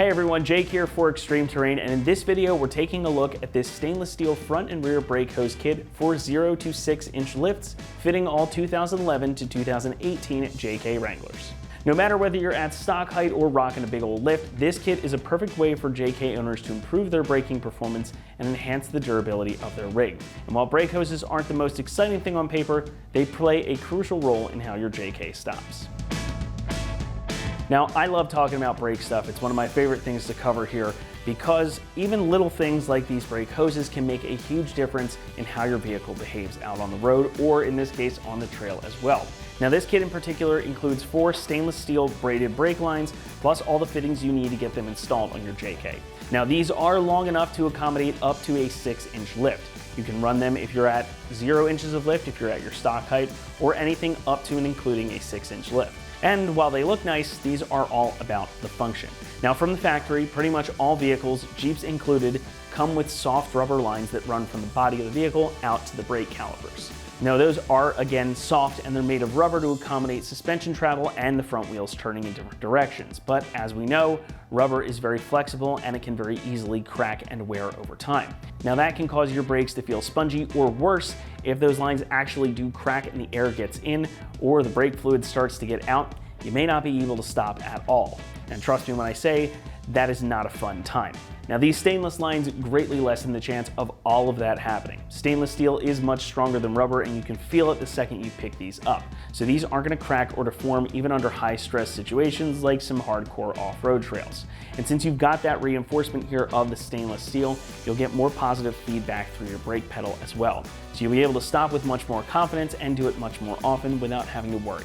Hey everyone, Jake here for Extreme Terrain, and in this video we're taking a look at this stainless steel front and rear brake hose kit for 0 to 6 inch lifts, fitting all 2011 to 2018 JK Wranglers. No matter whether you're at stock height or rocking a big old lift, this kit is a perfect way for JK owners to improve their braking performance and enhance the durability of their rig. And while brake hoses aren't the most exciting thing on paper, they play a crucial role in how your JK stops. Now, I love talking about brake stuff. It's one of my favorite things to cover here because even little things like these brake hoses can make a huge difference in how your vehicle behaves out on the road, or in this case, on the trail as well. Now, this kit in particular includes 4 stainless steel braided brake lines, plus all the fittings you need to get them installed on your JK. Now, these are long enough to accommodate up to a 6-inch lift. You can run them if you're at 0 inches of lift, if you're at your stock height, or anything up to and including a 6-inch lift. And while they look nice, these are all about the function. Now, from the factory, pretty much all vehicles, Jeeps included, come with soft rubber lines that run from the body of the vehicle out to the brake calipers. Now, those are, again, soft, and they're made of rubber to accommodate suspension travel and the front wheels turning in different directions. But as we know, rubber is very flexible and it can very easily crack and wear over time. Now, that can cause your brakes to feel spongy, or worse, if those lines actually do crack and the air gets in or the brake fluid starts to get out, you may not be able to stop at all. And trust me when I say, that is not a fun time. Now, these stainless lines greatly lessen the chance of all of that happening. Stainless steel is much stronger than rubber, and you can feel it the second you pick these up. So these aren't going to crack or deform even under high stress situations like some hardcore off-road trails. And since you've got that reinforcement here of the stainless steel, you'll get more positive feedback through your brake pedal as well. So you'll be able to stop with much more confidence and do it much more often without having to worry.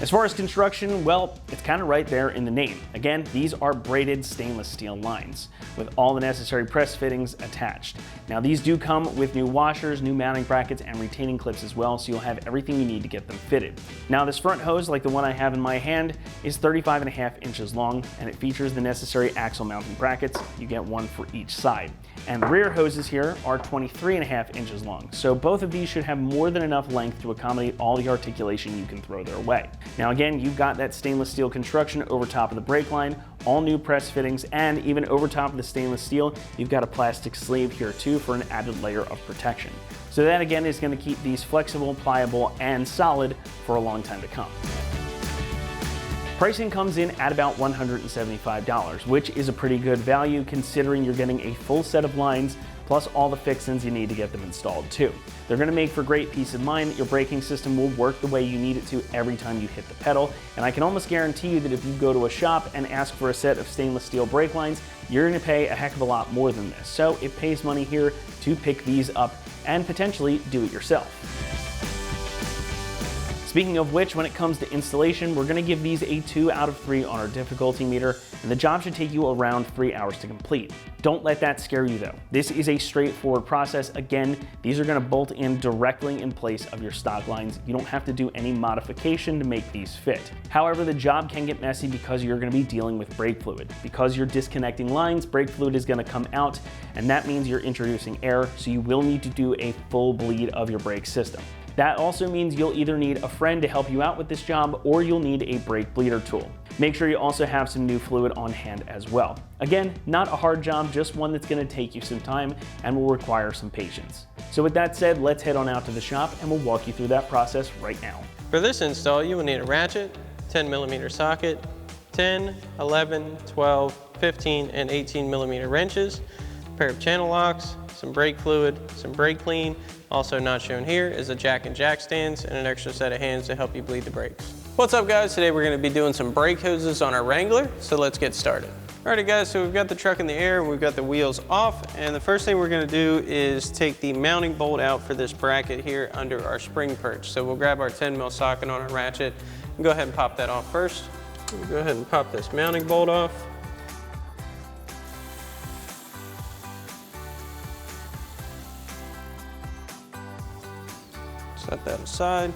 As far as construction, well, it's kind of right there in the name. Again, these are braided stainless steel lines with all the necessary press fittings attached. Now, these do come with new washers, new mounting brackets, and retaining clips as well, so you'll have everything you need to get them fitted. Now, this front hose, like the one I have in my hand, is 35.5 inches long, and it features the necessary axle mounting brackets. You get one for each side. And the rear hoses here are 23.5 inches long, so both of these should have more than enough length to accommodate all the articulation you can throw their way. Now, again, you've got that stainless steel construction over top of the brake line, all new press fittings, and even over top of the stainless steel, you've got a plastic sleeve here too for an added layer of protection. So that again is going to keep these flexible, pliable, and solid for a long time to come. Pricing comes in at about $175, which is a pretty good value considering you're getting a full set of lines plus all the fixins you need to get them installed too. They're going to make for great peace of mind that your braking system will work the way you need it to every time you hit the pedal, and I can almost guarantee you that if you go to a shop and ask for a set of stainless steel brake lines, you're going to pay a heck of a lot more than this. So it pays money here to pick these up and potentially do it yourself. Speaking of which, when it comes to installation, we're going to give these a 2 out of 3 on our difficulty meter, and the job should take you around 3 hours to complete. Don't let that scare you though. This is a straightforward process. Again, these are going to bolt in directly in place of your stock lines. You don't have to do any modification to make these fit. However, the job can get messy because you're going to be dealing with brake fluid. Because you're disconnecting lines, brake fluid is going to come out, and that means you're introducing air, so you will need to do a full bleed of your brake system. That also means you'll either need a friend to help you out with this job, or you'll need a brake bleeder tool. Make sure you also have some new fluid on hand as well. Again, not a hard job, just one that's going to take you some time and will require some patience. So with that said, let's head on out to the shop and we'll walk you through that process right now. For this install, you will need a ratchet, 10mm socket, 10, 11, 12, 15, and 18mm wrenches, a pair of channel locks, some brake fluid, some brake clean. Also not shown here is a jack and jack stands and an extra set of hands to help you bleed the brakes. What's up guys? Today we're going to be doing some brake hoses on our Wrangler, so let's get started. Alrighty guys, so we've got the truck in the air and we've got the wheels off, and the first thing we're going to do is take the mounting bolt out for this bracket here under our spring perch. So we'll grab our 10mm socket on our ratchet and go ahead and pop that off first. We'll go ahead and pop this mounting bolt off. Set that aside.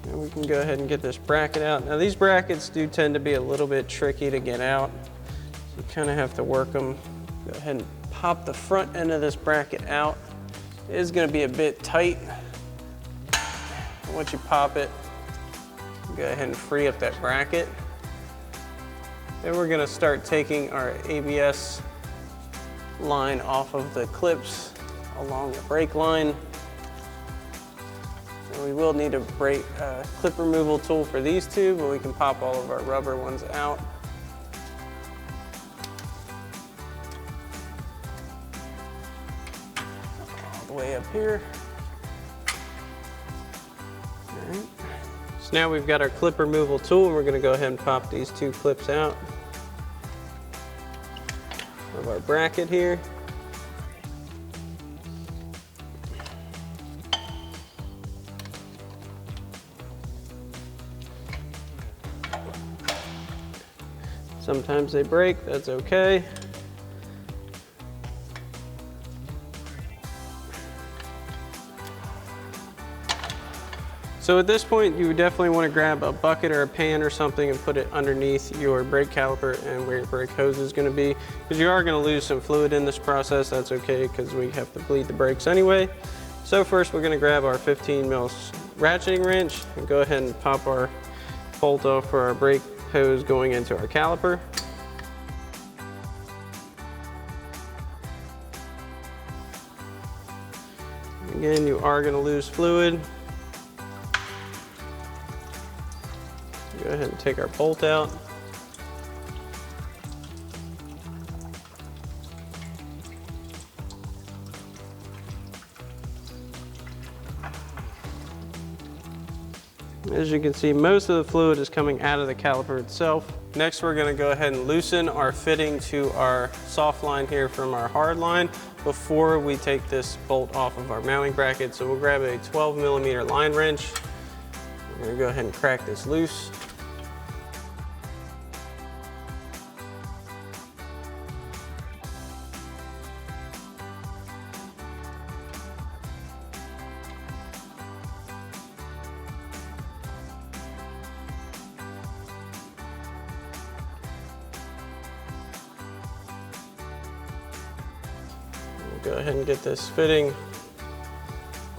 And we can go ahead and get this bracket out. Now these brackets do tend to be a little bit tricky to get out. So you kind of have to work them. Go ahead and pop the front end of this bracket out. It is going to be a bit tight. once you pop it, go ahead and free up that bracket. Then we're gonna start taking our ABS line off of the clips along the brake line. And we will need a clip removal tool for these two, but we can pop all of our rubber ones out. All the way up here. All right. So now we've got our clip removal tool, and we're gonna go ahead and pop these two clips out of our bracket here. Sometimes they break, that's okay. So at this point, you would definitely want to grab a bucket or a pan or something and put it underneath your brake caliper and where your brake hose is going to be, because you are going to lose some fluid in this process. That's okay, because we have to bleed the brakes anyway. So first we're going to grab our 15 mil ratcheting wrench and go ahead and pop our bolt off for our brake hose going into our caliper. Again, you are going to lose fluid. Go ahead and take our bolt out. As you can see, most of the fluid is coming out of the caliper itself. Next, we're going to go ahead and loosen our fitting to our soft line here from our hard line before we take this bolt off of our mounting bracket. So we'll grab a 12 millimeter line wrench. We're going to go ahead and crack this loose. Go ahead and get this fitting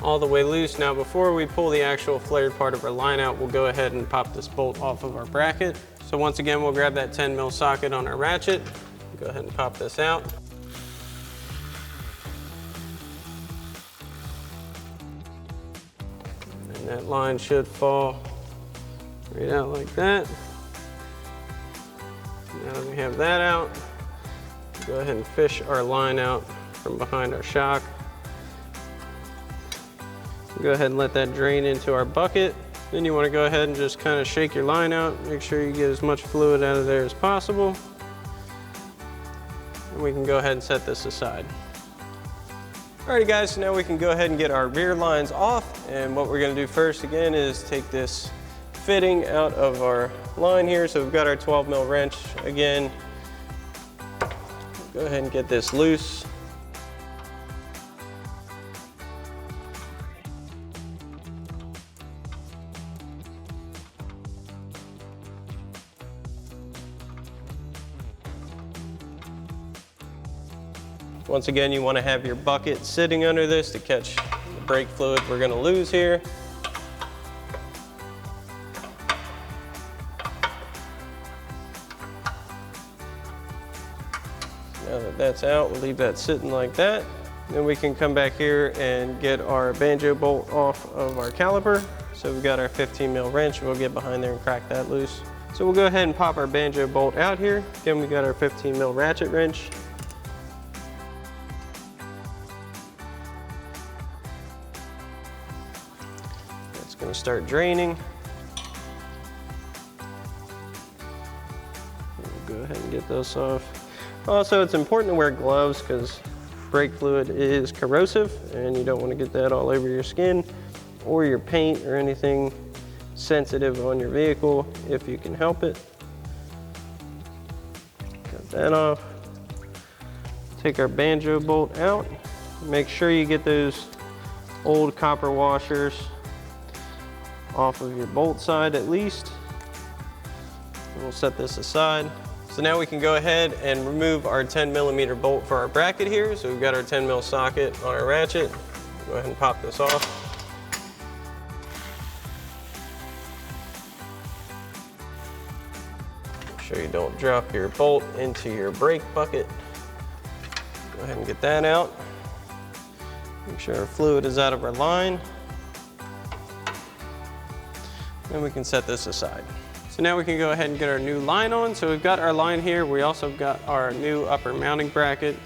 all the way loose. Now before we pull the actual flared part of our line out, we'll go ahead and pop this bolt off of our bracket. So once again, we'll grab that 10 mil socket on our ratchet. Go ahead and pop this out. And that line should fall right out like that. Now that we have that out, go ahead and fish our line out from behind our shock. Go ahead and let that drain into our bucket. Then you want to go ahead and just kind of shake your line out. Make sure you get as much fluid out of there as possible. And we can go ahead and set this aside. Alrighty guys, so now we can go ahead and get our rear lines off. And what we're going to do first again is take this fitting out of our line here. So we've got our 12 mil wrench again. Go ahead and get this loose. Once again, you want to have your bucket sitting under this to catch the brake fluid we're going to lose here. Now that that's out, we'll leave that sitting like that. Then we can come back here and get our banjo bolt off of our caliper. So we've got our 15 mil wrench. We'll get behind there and crack that loose. So we'll go ahead and pop our banjo bolt out here. Again, we got our 15 mil ratchet wrench. It's going to start draining. We'll go ahead and get those off. Also, it's important to wear gloves because brake fluid is corrosive and you don't want to get that all over your skin or your paint or anything sensitive on your vehicle if you can help it. Got that off. Take our banjo bolt out. Make sure you get those old copper washers off of your bolt side at least. We'll set this aside. So now we can go ahead and remove our 10 millimeter bolt for our bracket here. So we've got our 10 mil socket on our ratchet. Go ahead and pop this off. sure you don't drop your bolt into your brake bucket. Go ahead and get that out. Make sure our fluid is out of our line. Then we can set this aside. So now we can go ahead and get our new line on. So we've got our line here. We also got our new upper mounting bracket.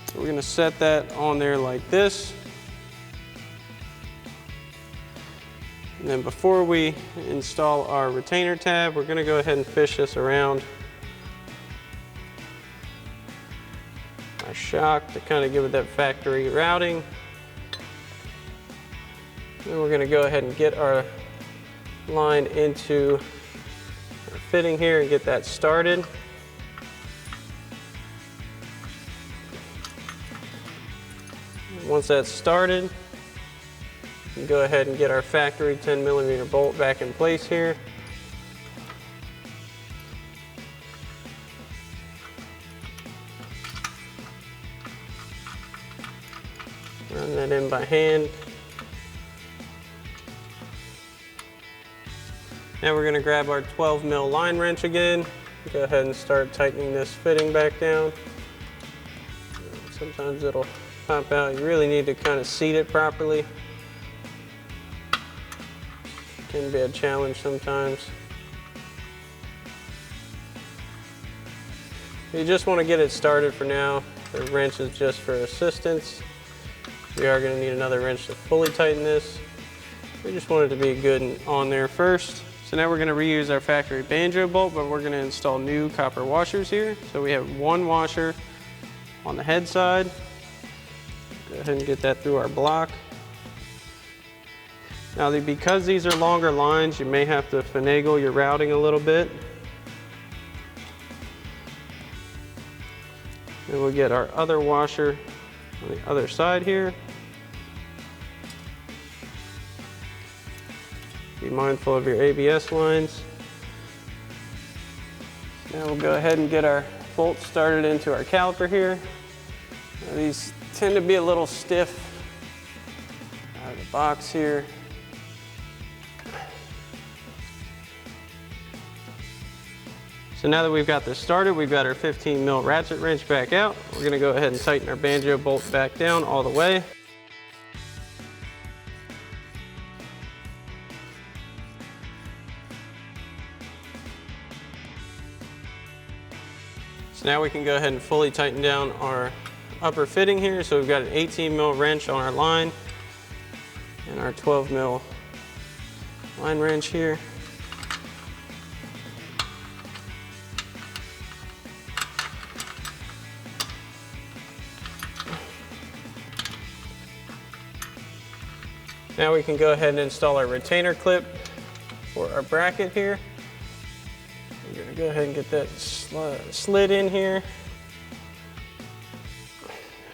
So we're gonna set that on there like this. And then before we install our retainer tab, we're gonna go ahead and fish this around our shock to kind of give it that factory routing. Then we're gonna go ahead and get our line into our fitting here and get that started. Once that's started, we can go ahead and get our factory 10mm bolt back in place here. Run that in by hand. Now we're going to grab our 12mm line wrench again. Go ahead and start tightening this fitting back down. Sometimes it'll pop out. You really need to kind of seat it properly. Can be a challenge sometimes. You just want to get it started for now. The wrench is just for assistance. We are going to need another wrench to fully tighten this. We just want it to be good and on there first. So now we're going to reuse our factory banjo bolt, but we're going to install new copper washers here. So we have one washer on the head side. Go ahead and get that through our block. Now because these are longer lines, you may have to finagle your routing a little bit. Then we'll get our other washer on the other side here. Be mindful of your ABS lines. Now we'll go ahead and get our bolts started into our caliper here. Now these tend to be a little stiff out of the box here. So now that we've got this started, we've got our 15mm ratchet wrench back out. We're going to go ahead and tighten our banjo bolt back down all the way. So now we can go ahead and fully tighten down our upper fitting here. So we've got an 18mm wrench on our line and our 12mm line wrench here. Now we can go ahead and install our retainer clip for our bracket here. We're going to go ahead and get that slid in here.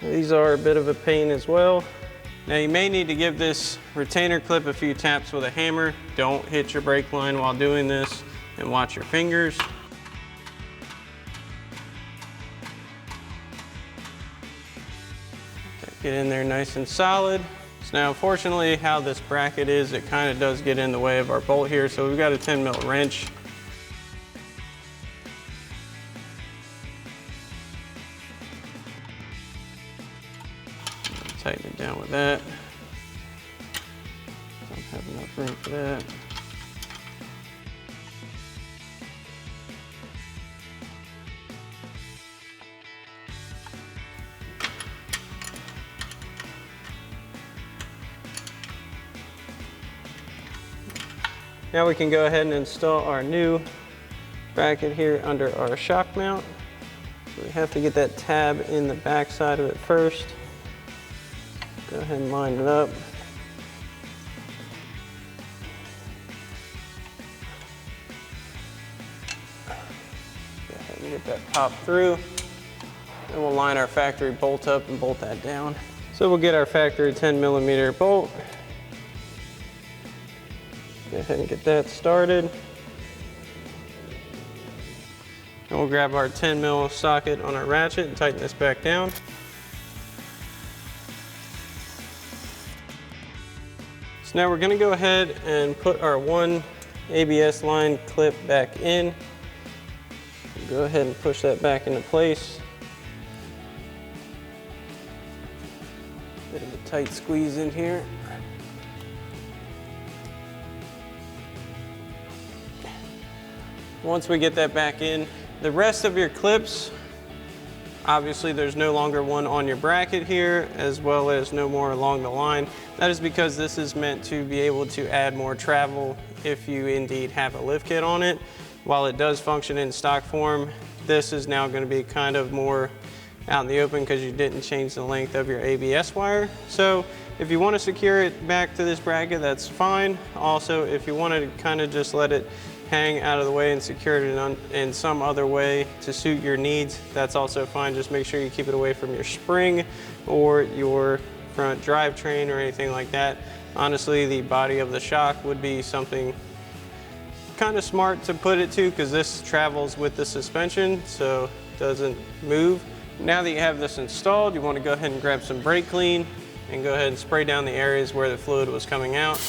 These are a bit of a pain as well. Now you may need to give this retainer clip a few taps with a hammer. Don't hit your brake line while doing this, and watch your fingers. Get in there nice and solid. So now unfortunately how this bracket is, it kind of does get in the way of our bolt here, so we've got a 10mm wrench. Tighten it down with that. Don't have enough room for that. Now we can go ahead and install our new bracket here under our shock mount. So we have to get that tab in the back side of it first. Go ahead and line it up. Go ahead and get that popped through. Then we'll line our factory bolt up and bolt that down. So we'll get our factory 10mm bolt. Go ahead and get that started. And we'll grab our 10mm socket on our ratchet and tighten this back down. So now we're going to go ahead and put our one ABS line clip back in. Go ahead and push that back into place. Bit of a tight squeeze in here. Once we get that back in, the rest of your clips, obviously there's no longer one on your bracket here, as well as no more along the line. That is because this is meant to be able to add more travel if you indeed have a lift kit on it. While it does function in stock form, this is now going to be kind of more out in the open because you didn't change the length of your ABS wire. So if you want to secure it back to this bracket, that's fine. Also, if you want to kind of just let it hang out of the way and secure it in some other way to suit your needs, that's also fine. Just make sure you keep it away from your spring or your front drivetrain or anything like that. Honestly, the body of the shock would be something kind of smart to put it to, because this travels with the suspension, so it doesn't move. Now that you have this installed, you want to go ahead and grab some brake clean and go ahead and spray down the areas where the fluid was coming out.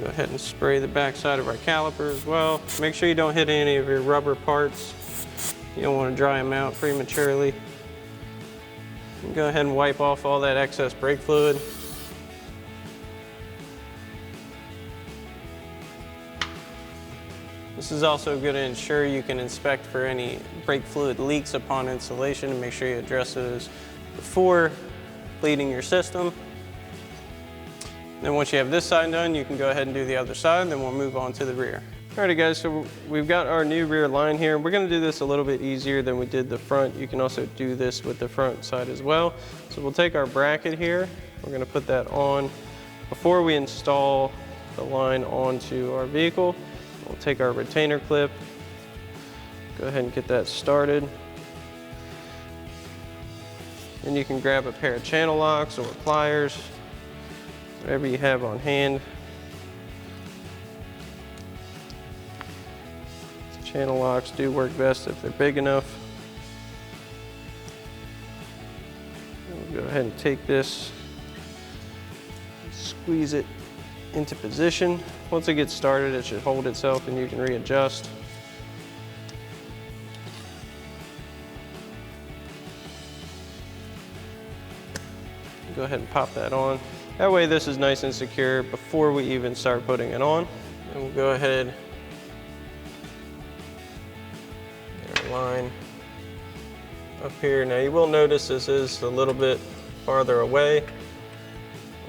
Go ahead and spray the back side of our caliper as well. Make sure you don't hit any of your rubber parts. You don't want to dry them out prematurely. And go ahead and wipe off all that excess brake fluid. This is also going to ensure you can inspect for any brake fluid leaks upon installation and make sure you address those before bleeding your system. Then once you have this side done, you can go ahead and do the other side, and then we'll move on to the rear. Alrighty guys, so we've got our new rear line here. We're gonna do this a little bit easier than we did the front. You can also do this with the front side as well. So we'll take our bracket here. We're gonna put that on. Before we install the line onto our vehicle, we'll take our retainer clip, go ahead and get that started. Then you can grab a pair of channel locks or pliers, whatever you have on hand. Channel locks do work best if they're big enough. We'll go ahead and take this, squeeze it into position. Once it gets started, it should hold itself and you can readjust. Go ahead and pop that on. That way this is nice and secure before we even start putting it on. And we'll go ahead, get our line up here. Now you will notice this is a little bit farther away.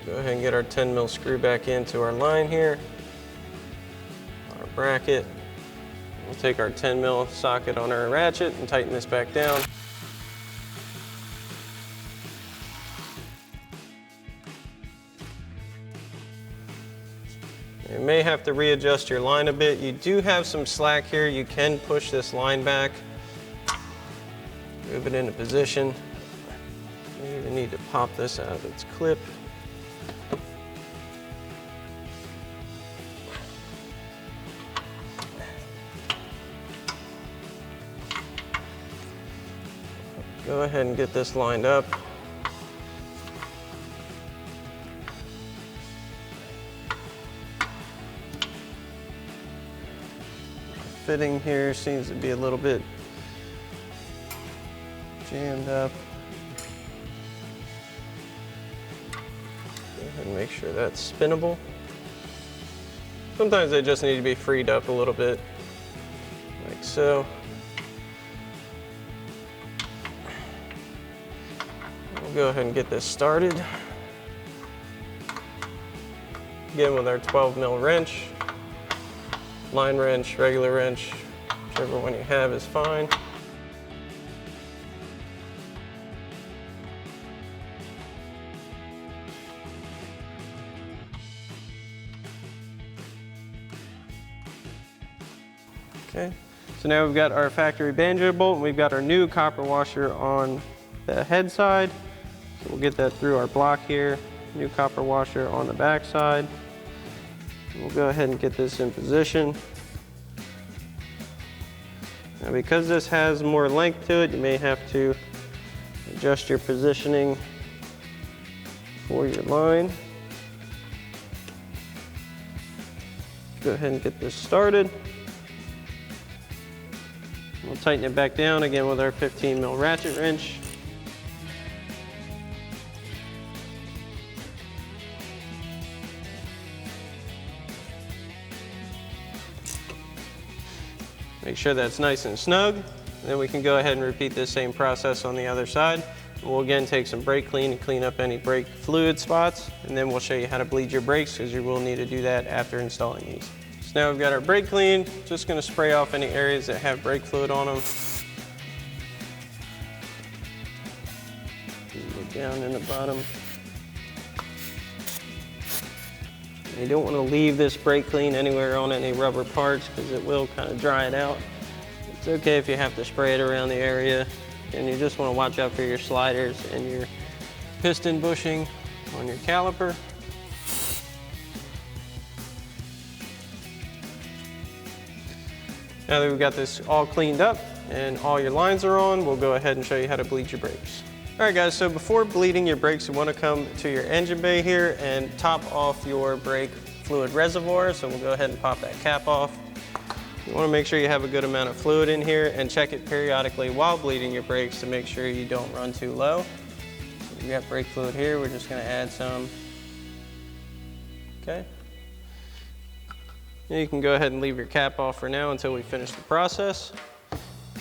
We'll go ahead and get our 10 mil screw back into our line here, our bracket. We'll take our 10 mil socket on our ratchet and tighten this back down. You may have to readjust your line a bit. You do have some slack here. You can push this line back, move it into position. You even need to pop this out of its clip. Go ahead and get this lined up. Fitting here seems to be a little bit jammed up. Go ahead and make sure that's spinnable. Sometimes they just need to be freed up a little bit, like so. We'll go ahead and get this started. Again with our 12 mil wrench. Line wrench, regular wrench, whichever one you have is fine. Okay, so now we've got our factory banjo bolt and we've got our new copper washer on the head side. So we'll get that through our block here. New copper washer on the back side. We'll go ahead and get this in position. Now because this has more length to it, you may have to adjust your positioning for your line. Go ahead and get this started. We'll tighten it back down again with our 15 mil ratchet wrench. Make sure that's nice and snug. Then we can go ahead and repeat this same process on the other side. We'll again take some brake clean and clean up any brake fluid spots, and then we'll show you how to bleed your brakes, because you will need to do that after installing these. So now we've got our brake clean. Just gonna spray off any areas that have brake fluid on them. Look down in the bottom. You don't want to leave this brake clean anywhere on any rubber parts, because it will kind of dry it out. It's okay if you have to spray it around the area, and you just want to watch out for your sliders and your piston bushing on your caliper. Now that we've got this all cleaned up and all your lines are on, we'll go ahead and show you how to bleed your brakes. All right guys, so before bleeding your brakes, you want to come to your engine bay here and top off your brake fluid reservoir. So we'll go ahead and pop that cap off. You want to make sure you have a good amount of fluid in here, and check it periodically while bleeding your brakes to make sure you don't run too low. We got brake fluid here, we're just going to add some. Okay. And you can go ahead and leave your cap off for now until we finish the process.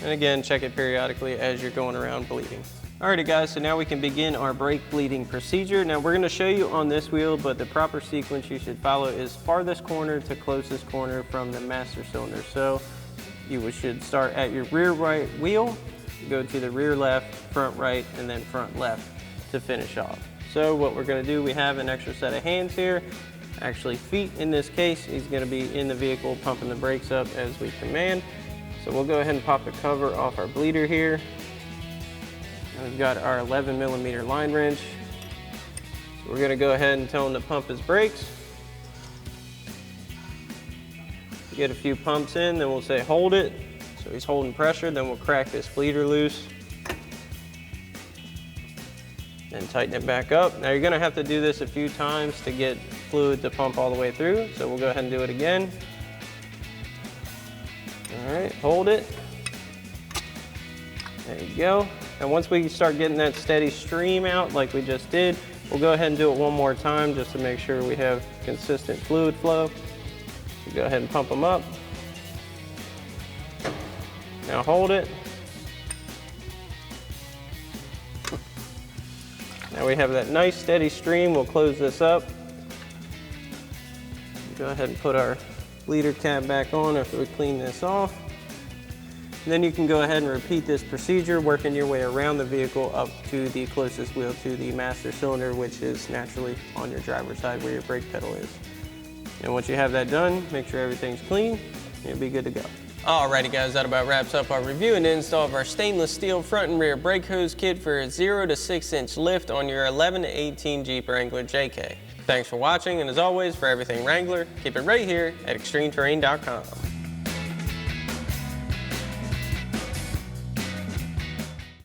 And again, check it periodically as you're going around bleeding. Alrighty guys, so now we can begin our brake bleeding procedure. Now we're going to show you on this wheel, but the proper sequence you should follow is farthest corner to closest corner from the master cylinder. So you should start at your rear right wheel, go to the rear left, front right, and then front left to finish off. So what we're going to do, we have an extra set of hands here, actually feet in this case. He's going to be in the vehicle pumping the brakes up as we command. So we'll go ahead and pop the cover off our bleeder here. We've got our 11 millimeter line wrench. So we're going to go ahead and tell him to pump his brakes. Get a few pumps in, then we'll say hold it. So he's holding pressure, then we'll crack this bleeder loose. Then tighten it back up. Now you're going to have to do this a few times to get fluid to pump all the way through. So we'll go ahead and do it again. All right, hold it. There you go. And once we start getting that steady stream out like we just did, we'll go ahead and do it one more time just to make sure we have consistent fluid flow. So go ahead and pump them up. Now hold it. Now we have that nice steady stream. We'll close this up. Go ahead and put our bleeder cap back on after we clean this off. And then you can go ahead and repeat this procedure, working your way around the vehicle up to the closest wheel to the master cylinder, which is naturally on your driver's side where your brake pedal is. And once you have that done, make sure everything's clean, and you'll be good to go. Alrighty guys, that about wraps up our review and install of our stainless steel front and rear brake hose kit for a 0 to 6 inch lift on your 11 to 18 Jeep Wrangler JK. Thanks for watching, and as always, for everything Wrangler, keep it right here at ExtremeTerrain.com.